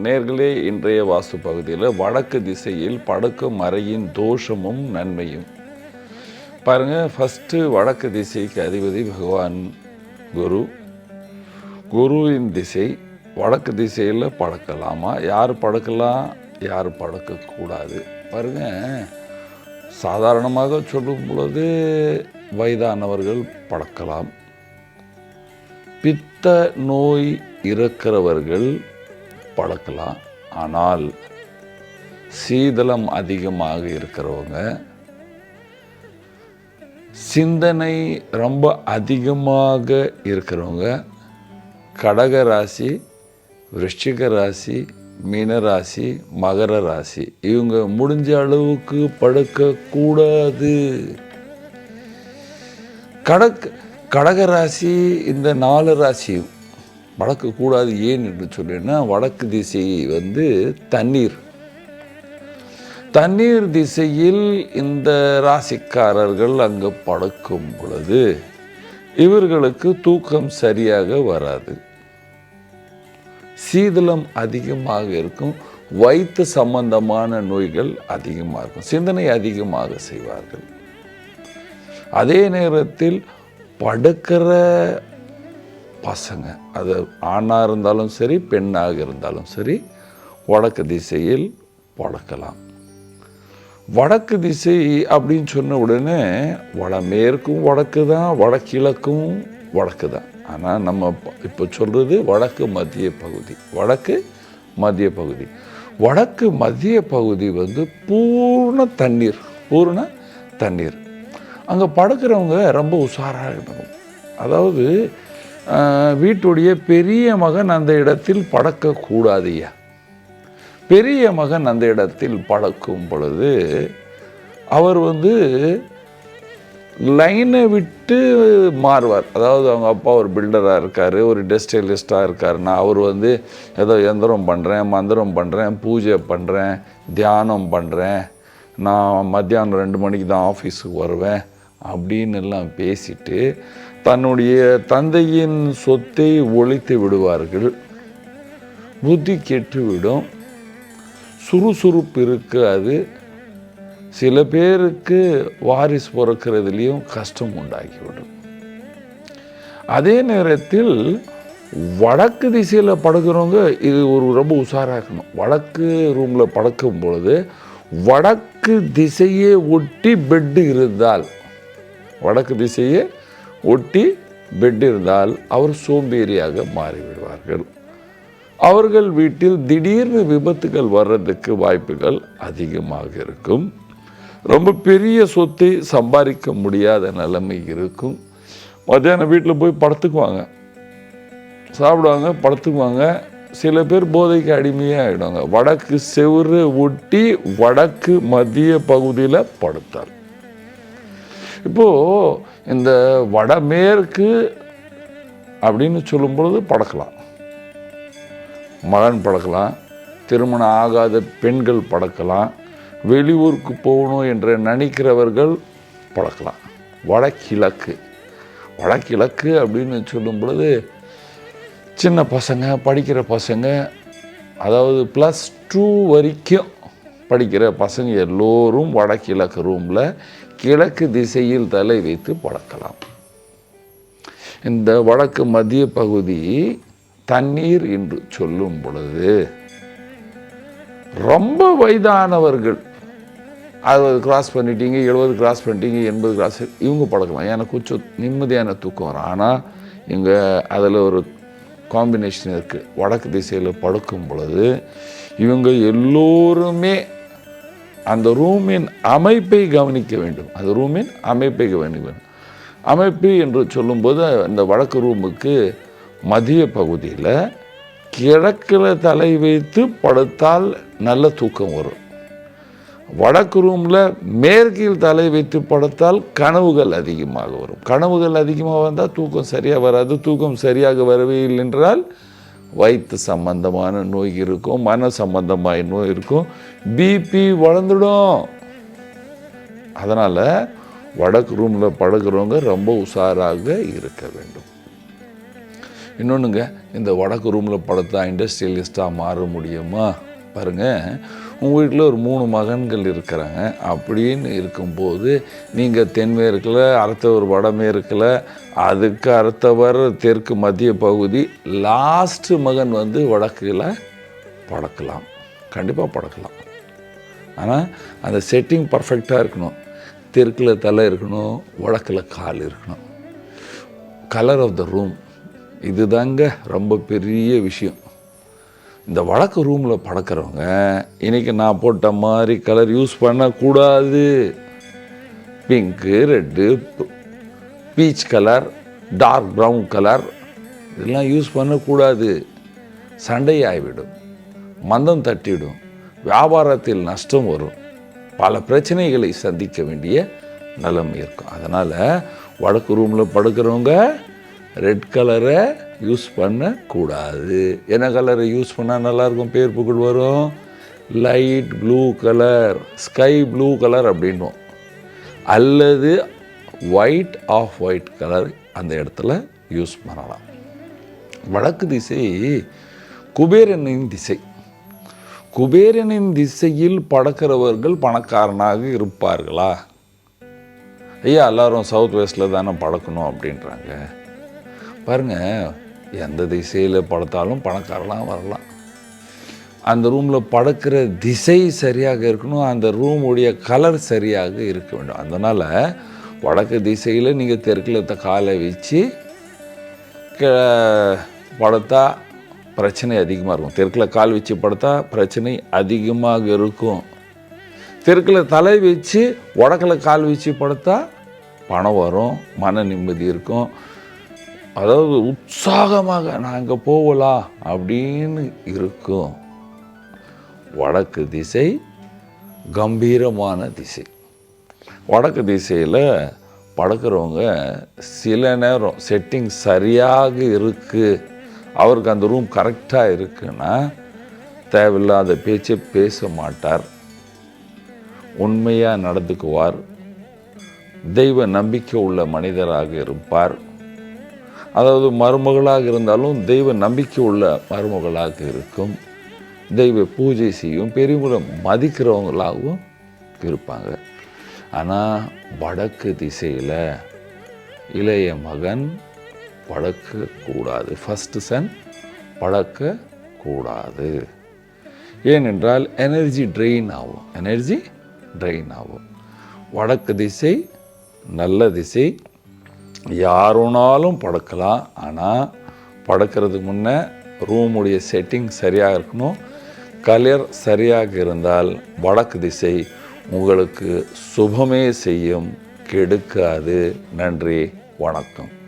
நேர்களே, இன்றைய வாஸ்து பகுதியில் வடக்கு திசையில் படுக்கும் அறையின் தோஷமும் நன்மையும் பாருங்கள். ஃபஸ்ட்டு வடக்கு திசைக்கு அதிபதி பகவான் குரு. குருவின் திசை வடக்கு திசையில் படுக்கலாமா? யார் படுக்கலாம், யார் படுக்கக்கூடாது? பாருங்கள், சாதாரணமாக சொல்லும் பொழுது வயதானவர்கள் படுக்கலாம். பித்த நோய் இருக்கிறவர்கள் படுக்கலாம். ஆனால் சீதளம் அதிகமாக இருக்கிறவங்க, சிந்தனை ரொம்ப அதிகமாக இருக்கிறவங்க, கடக ராசி, விருச்சிக ராசி, மீனராசி, மகர ராசி, இவங்க முடிஞ்ச அளவுக்கு படுக்கக்கூடாது. கடகராசி இந்த 4 ராசியும் வடக்கக்கூடாது. ஏன் என்று சொல்லினா, வடக்கு திசை தண்ணீர் திசையில் இந்த ராசிக்காரர்கள் அங்கே படுக்கும் பொழுது இவர்களுக்கு தூக்கம் சரியாக வராது. சீதளம் அதிகமாக இருக்கும், வயிற்று சம்பந்தமான நோய்கள் அதிகமாக இருக்கும், சிந்தனை அதிகமாக செய்வார்கள். அதே நேரத்தில் படுக்கிற பசங்க, அது ஆணாக இருந்தாலும் சரி பெண்ணாக இருந்தாலும் சரி, வடக்கு திசையில் படுக்கலாம். வடக்கு திசை அப்படின்னு சொன்ன உடனே வடமேற்கும் வடக்கு தான், வடகிழக்கும் வடக்கு தான். ஆனால் நம்ம இப்போ சொல்கிறது வடக்கு மத்திய பகுதி. வடக்கு மத்திய பகுதி பூர்ண தண்ணீர். அங்கே படுக்கிறவங்க ரொம்ப உஷாராக இருக்கணும். அதாவது வீட்டுடைய பெரிய மகன் அந்த இடத்தில் படுக்கக்கூடாதுயா. பெரிய மகன் அந்த இடத்தில் படுக்கும் பொழுது அவர் லைனை விட்டு மாறுவார். அதாவது அவங்க அப்பா ஒரு பில்டராக இருக்கார், ஒரு டெக்ஸ்டைலிஸ்டாக இருக்காருன்னா அவர் ஏதோ எந்திரம் பண்ணுறேன், மந்திரம் பண்ணுறேன், பூஜை பண்ணுறேன், தியானம் பண்ணுறேன், நான் மத்தியானம் 2 மணிக்கு தான் ஆஃபீஸுக்கு வருவேன் அப்படின்னு எல்லாம் பேசிட்டு தன்னுடைய தந்தையின் சொத்தை ஒழித்து விடுவார்கள். புத்தி கெட்டுவிடும், சுறுசுறுப்பு இருக்காது. சில பேருக்கு வாரிசு பிறக்கிறதுலேயும் கஷ்டம் உண்டாகிவிடும். அதே நேரத்தில் வடக்கு திசையில் படுக்கிறவங்க இது ரொம்ப உஷாராகணும். வடக்கு ரூமில் படுக்கும் பொழுது வடக்கு திசையை ஒட்டி பெட்டு இருந்தால், அவர் சோம்பேறியாக மாறிவிடுவார்கள். அவர்கள் வீட்டில் திடீர்னு விபத்துகள் வர்றதுக்கு வாய்ப்புகள் அதிகமாக இருக்கும். ரொம்ப பெரிய சொத்தை சம்பாதிக்க முடியாத நிலைமை இருக்கும். மத்தியானம் வீட்டில் போய் படுத்துக்குவாங்க, சாப்பிடுவாங்க, படுத்துக்குவாங்க. சில பேர் போதைக்கு அடிமையாக ஆகிடுவாங்க. வடக்கு செவுறு ஒட்டி வடக்கு மத்திய பகுதியில் படுத்தார். இப்போது இந்த வடமேற்கு அப்படின்னு சொல்லும் பொழுது படுக்கலாம், மகன் படுக்கலாம், திருமணம் ஆகாத பெண்கள் படுக்கலாம், வெளியூருக்கு போகணும் என்று நினைக்கிறவர்கள் படுக்கலாம். வடகிழக்கு அப்படின்னு சொல்லும் பொழுது சின்ன பசங்க, படிக்கிற பசங்க, அதாவது +2 வரைக்கும் படிக்கிற பசங்க எல்லோரும் வடகிழக்கு ரூமில் கிழக்கு திசையில் தலை வைத்து படுக்கலாம். இந்த வடக்கு மத்திய பகுதி தண்ணீர் என்று சொல்லும் பொழுது ரொம்ப வயதானவர்கள் 60 கிராஸ் பண்ணிட்டீங்க, 70 கிராஸ் பண்ணிட்டீங்க, 80 கிராஸ், இவங்க படுக்கலாம். எனக்கு கொஞ்சம் நிம்மதியான தூக்கம் வரும். ஆனால் இங்கே அதில் ஒரு காம்பினேஷன் இருக்குது. வடக்கு திசையில் படுக்கும் பொழுது இவங்க எல்லோருமே அந்த ரூமின் அமைப்பை கவனிக்க வேண்டும். அமைப்பு என்று சொல்லும்போது அந்த வடக்கு ரூமுக்கு மத்திய பகுதியில் கிழக்கில் தலை வைத்து படுத்தால் நல்ல தூக்கம் வரும். வடக்கு ரூமில் மேற்கில் தலை வைத்து படுத்தால் கனவுகள் அதிகமாக வரும். கனவுகள் அதிகமாக வந்தால் தூக்கம் சரியாக வராது. தூக்கம் சரியாக வரவே இல்லை என்றால் வயிற்று சம்பந்தமான நோய் இருக்கும், மன சம்பந்தமான நோய் இருக்கும், பிபி வளர்ந்துடும். அதனால் வடக்கு ரூமில் படுக்கிறவங்க ரொம்ப உஷாராக இருக்க வேண்டும். இன்னொன்றுங்க, இந்த வடக்கு ரூமில் படுத்தா இண்டஸ்ட்ரியலிஸ்ட்டாக மாற முடியுமா? பாருங்கள், உங்கள் வீட்டில் ஒரு 3 மகன்கள் இருக்கிறாங்க. அப்படின்னு இருக்கும்போது நீங்கள் தென்மேற்கில், அடுத்தவர் வடமேற்கில், அதுக்கு அடுத்தவர் தெற்கு மத்திய பகுதி, லாஸ்ட்டு மகன் வடக்கில் படுக்கலாம். கண்டிப்பாக படுக்கலாம். ஆனால் அந்த செட்டிங் பர்ஃபெக்டாக இருக்கணும். தெற்கில் தலை இருக்கணும், வடக்கில் கால் இருக்கணும். கலர் ஆஃப் த ரூம், இது தாங்க ரொம்ப பெரிய விஷயம். இந்த வடக்கு ரூமில் படுக்கிறவங்க இன்றைக்கி நான் போட்ட மாதிரி கலர் யூஸ் பண்ணக்கூடாது. Pink, red, peach colour, dark brown colour இதெல்லாம் யூஸ் பண்ணக்கூடாது. சண்டை ஆகிவிடும், மந்தம் தட்டிவிடும், வியாபாரத்தில் நஷ்டம் வரும், பல பிரச்சனைகளை சந்திக்க வேண்டிய நிலைமை இருக்கும். அதனால் வடக்கு ரூமில் படுக்கிறவங்க ரெட் கலரை யூஸ் பண்ணக்கூடாது. என்ன கலரை யூஸ் பண்ணால் நல்லாயிருக்கும், பேர் புகழ் வரும்? Light blue colour, sky blue colour அப்படின்வோம். அல்லது ஒயிட் ஆஃப் ஒயிட் கலர் அந்த இடத்துல யூஸ் பண்ணலாம். வடக்கு திசை குபேரனின் திசை. குபேரனின் திசையில் படுக்கிறவர்கள் பணக்காரனாக இருப்பார்களா? ஐயா, எல்லோரும் சவுத் வெஸ்ட்டில் தானே படுக்கணும் அப்படின்றாங்க. பாருங்கள், எந்த திசையில் படுத்தாலும் பணக்காரலாம் வரலாம். அந்த ரூமில் படுக்கிற திசை சரியாக இருக்கணும், அந்த ரூமுடைய கலர் சரியாக இருக்க வேண்டும். அதனால் வடக்கு திசையில் நீங்கள் தெற்கில் காலை வச்சு படுத்தா பிரச்சனை அதிகமாக இருக்கும். தெற்கில் கால் வச்சு படுத்தா பிரச்சனை அதிகமாக இருக்கும். தெற்கில் தலை வச்சு வடக்கில் கால் வச்சு படுத்தா பணம் வரும், மன நிம்மதி இருக்கும். அதாவது உற்சாகமாக நாங்கள் போகலாம் அப்படின்னு இருக்கும். வடக்கு திசை கம்பீரமான திசை. வடக்கு திசையில் படுக்கிறவங்க சில நேரம் செட்டிங் சரியாக இருக்குது, அவருக்கு அந்த ரூம் கரெக்டாக இருக்குன்னா தேவையில்லாத பேச்சை பேச மாட்டார், உண்மையாக நடந்துக்குவார், தெய்வ நம்பிக்கை உள்ள மனிதராக இருப்பார். அதாவது மருமகளாக இருந்தாலும் தெய்வ நம்பிக்கை உள்ள மருமகளாக இருக்கும், தெய்வ பூஜை செய்யும், பெரியவங்களை மதிக்கிறவங்களாகவும் இருப்பாங்க. ஆனால் வடக்கு திசையில் இளைய மகன் படுக்கக்கூடாது, ஃபஸ்ட்டு சன் படுக்கக்கூடாது. ஏனென்றால் எனர்ஜி ட்ரெயின் ஆகும். வடக்கு திசை நல்ல திசை, யாருனாலும் படுக்கலாம். ஆனால் படுக்கிறதுக்கு முன்னே ரூமுடைய செட்டிங் சரியாக இருக்கணும், கலர் சரியாக இருந்தால் வடக்கு திசை உங்களுக்கு சுபமே செய்யும், கெடுக்காது. நன்றி, வணக்கம்.